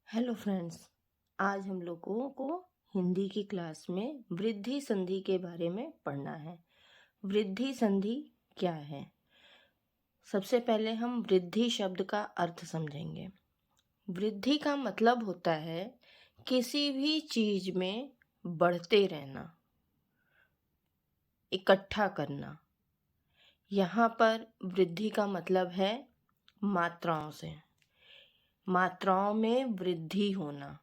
Hello friends. आज हम लोगों को हिंदी की क्लास में वृद्धि संधि के बारे में पढ़ना है। वृद्धि संधि क्या है? सबसे पहले हम वृद्धि शब्द का अर्थ समझेंगे। वृद्धि का मतलब होता है किसी भी चीज में बढ़ते रहना, इकट्ठा करना। यहाँ पर वृद्धि का मतलब है मात्राओं से, मात्राओं में वृद्धि होना।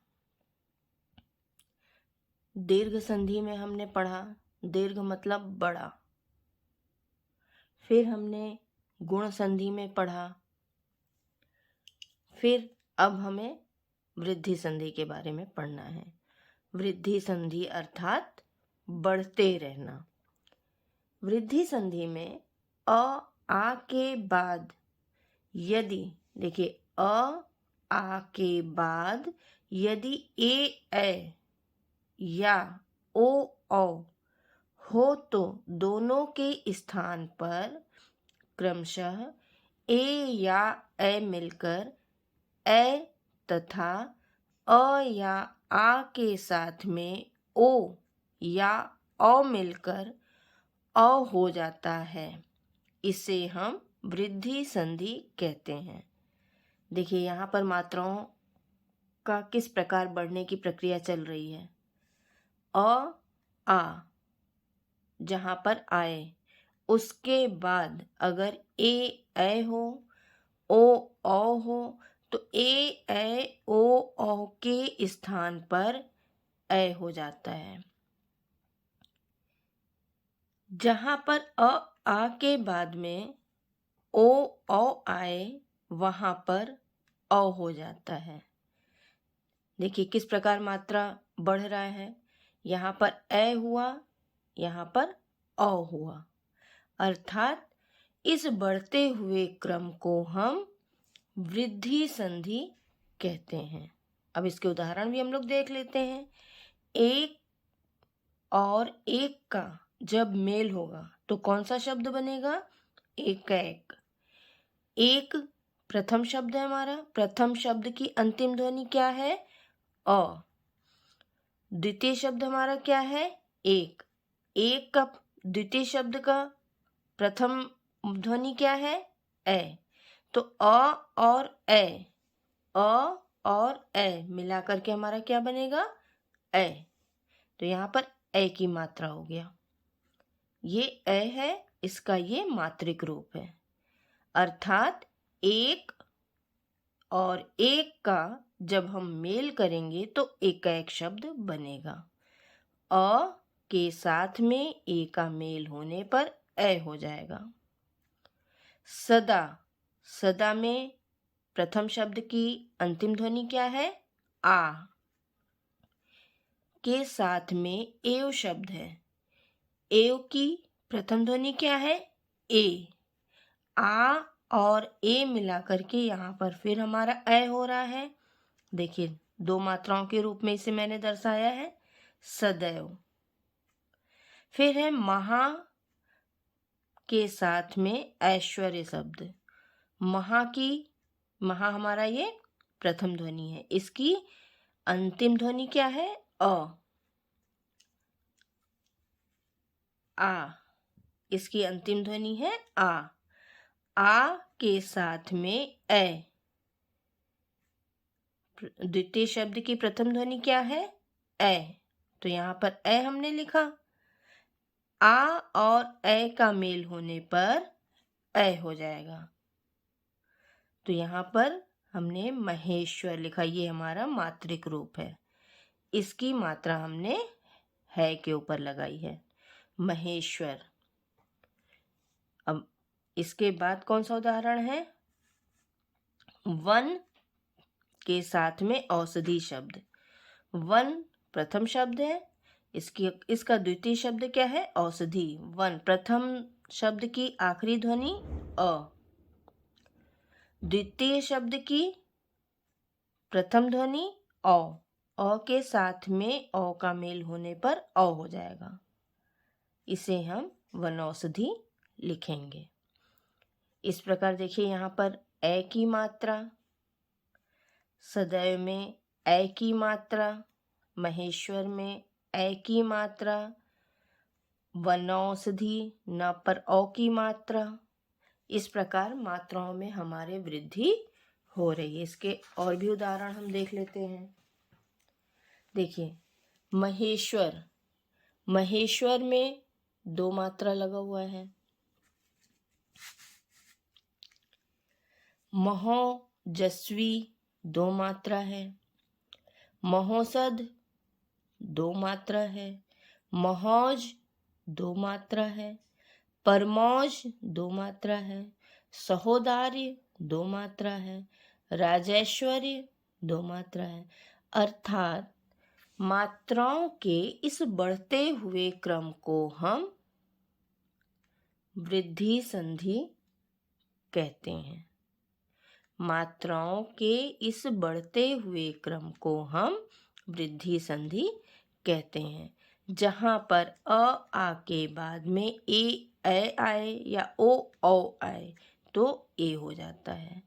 दीर्घ संधि में हमने पढ़ा, दीर्घ मतलब बड़ा। फिर हमने गुण संधि में पढ़ा। फिर अब हमें वृद्धि संधि के बारे में पढ़ना है। वृद्धि संधि अर्थात बढ़ते रहना। वृद्धि संधि में आ के बाद यदि, देखिए, आ के बाद यदि ए या ओ हो तो दोनों के स्थान पर क्रमशः ए या ए मिलकर ए तथा अ या आ के साथ में ओ या औ मिलकर अ हो जाता है। इसे हम वृद्धि संधि कहते हैं। देखिए, यहाँ पर मात्राओं का किस प्रकार बढ़ने की प्रक्रिया चल रही है। आ जहाँ पर आए, उसके बाद अगर ए हो, ओ हो, तो ओ के स्थान पर ए हो जाता है। जहाँ पर आ के बाद में ओ आए, वहाँ पर अ हो जाता है। देखिए किस प्रकार मात्रा बढ़ रहा है। यहाँ पर ए हुआ, यहाँ पर अ हुआ, अर्थात इस बढ़ते हुए क्रम को हम वृद्धि संधि कहते हैं। अब इसके उदाहरण भी हम लोग देख लेते हैं। एक और एक का जब मेल होगा तो कौन सा शब्द बनेगा? एक। एक प्रथम शब्द है हमारा। प्रथम शब्द की अंतिम ध्वनि क्या है? अ। द्वितीय शब्द हमारा क्या है? एक। एक का द्वितीय शब्द का प्रथम ध्वनि क्या है? ए। तो अ और ए मिला करके हमारा क्या बनेगा? ए। तो यहाँ पर ए की मात्रा हो गया। ये ए है, इसका ये मात्रिक रूप है। अर्थात एक और एक का जब हम मेल करेंगे तो एक शब्द बनेगा। अ के साथ में ए का मेल होने पर ए हो जाएगा। सदा में प्रथम शब्द की अंतिम ध्वनि क्या है? आ। के साथ में एव शब्द है। एव की प्रथम ध्वनि क्या है? ए। आ और ए मिला करके यहाँ पर फिर हमारा ए हो रहा है। देखिए, दो मात्राओं के रूप में इसे मैंने दर्शाया है, सदैव। फिर है महा के साथ में ऐश्वर्य शब्द। महा हमारा ये प्रथम ध्वनि है। इसकी अंतिम ध्वनि क्या है? आ। इसकी अंतिम ध्वनि है आ के साथ में ए। द्वितीय शब्द की प्रथम ध्वनि क्या है? ए। तो यहाँ पर ए हमने लिखा। आ और ए का मेल होने पर ए हो जाएगा। तो यहाँ पर हमने महेश्वर लिखा। ये हमारा मात्रिक रूप है। इसकी मात्रा हमने है के ऊपर लगाई है, महेश्वर। अब इसके बाद कौन सा उदाहरण है? वन के साथ में औषधि शब्द। वन प्रथम शब्द है, इसका द्वितीय शब्द क्या है? औषधि। वन प्रथम शब्द की आखिरी ध्वनि अ। द्वितीय शब्द की प्रथम ध्वनि अ के साथ में अ का मेल होने पर अ हो जाएगा। इसे हम वनौषधि लिखेंगे। इस प्रकार देखिए, यहाँ पर ए की मात्रा सदैव में ए की मात्रा, महेश्वर में ए की मात्रा, वनौषधि न पर औ की मात्रा। इस प्रकार मात्राओं में हमारे वृद्धि हो रही है। इसके और भी उदाहरण हम देख लेते हैं। देखिए, महेश्वर, महेश्वर में 2 मात्रा लगा हुआ है। महोजस्वी 2 मात्रा है। महोषध 2 मात्रा है। महोज 2 मात्रा है। परमौज 2 मात्रा है। सहोदार्य 2 मात्रा है। राजेश्वर्य 2 मात्रा है। अर्थात मात्राओं के इस बढ़ते हुए क्रम को हम वृद्धि संधि कहते हैं। मात्राओं के इस बढ़ते हुए क्रम को हम वृद्धि संधि कहते हैं। जहाँ पर अ आ के बाद में ए आए या ओ आए तो ए हो जाता है।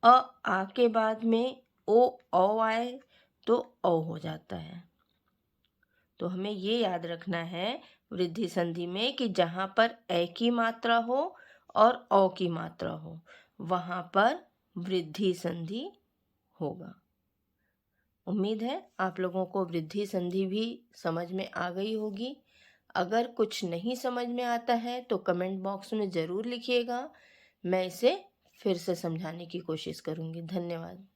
अ आ के बाद में ओ आए तो औ हो जाता है। तो हमें ये याद रखना है वृद्धि संधि में कि जहाँ पर ए की मात्रा हो और औ की मात्रा हो वहाँ पर वृद्धि संधि होगा। उम्मीद है आप लोगों को वृद्धि संधि भी समझ में आ गई होगी। अगर कुछ नहीं समझ में आता है तो कमेंट बॉक्स में ज़रूर लिखिएगा। मैं इसे फिर से समझाने की कोशिश करूँगी। धन्यवाद।